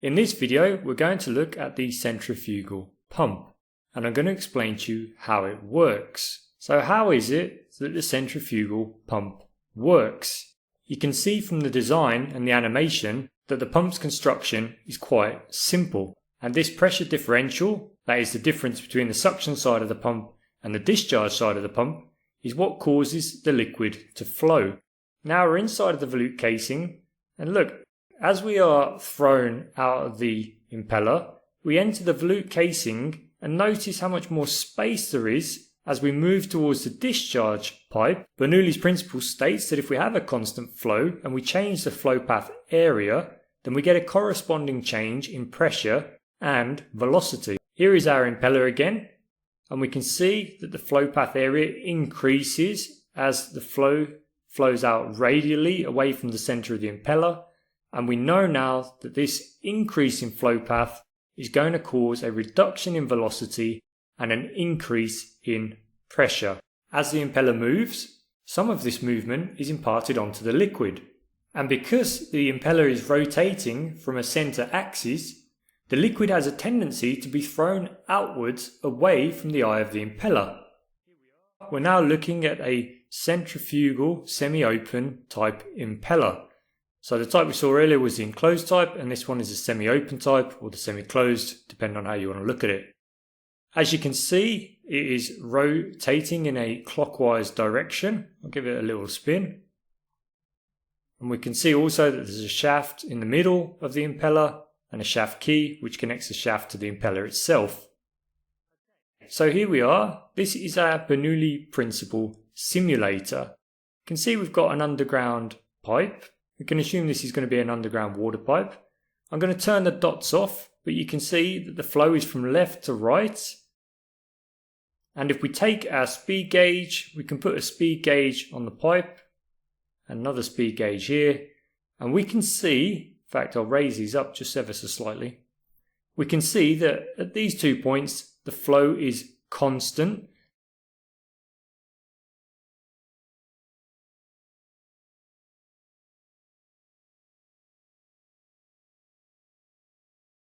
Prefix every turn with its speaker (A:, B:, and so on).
A: In this video, we're going to look at the centrifugal pump, and I'm going to explain to you how it works. So how is it that the centrifugal pump works? You can see from the design and the animation that the pump's construction is quite simple, and this pressure differential, that is the difference between the suction side of the pump and the discharge side of the pump, is what causes the liquid to flow. Now we're inside of the volute casing, and look, as we are thrown out of the impeller, we enter the volute casing and notice how much more space there is as we move towards the discharge pipe. Bernoulli's principle states that if we have a constant flow and we change the flow path area, then we get a corresponding change in pressure and velocity. Here is our impeller again, and we can see that the flow path area increases as the flow flows out radially away from the center of the impeller. And we know now that this increase in flow path is going to cause a reduction in velocity and an increase in pressure. As the impeller moves, some of this movement is imparted onto the liquid. And because the impeller is rotating from a center axis, the liquid has a tendency to be thrown outwards away from the eye of the impeller. We're now looking at a centrifugal semi-open type impeller. So the type we saw earlier was the enclosed type, and this one is a semi-open type or the semi-closed, depending on how you want to look at it. As you can see, it is rotating in a clockwise direction. I'll give it a little spin. And we can see also that there's a shaft in the middle of the impeller and a shaft key which connects the shaft to the impeller itself. So here we are. This is our Bernoulli principle simulator. You can see we've got an underground pipe. We can assume this is going to be an underground water pipe. I'm going to turn the dots off, but you can see that the flow is from left to right. And if we take our speed gauge, we can put a speed gauge on the pipe, another speed gauge here, and we can see, in fact I'll raise these up just ever so slightly, we can see that at these 2 points the flow is constant,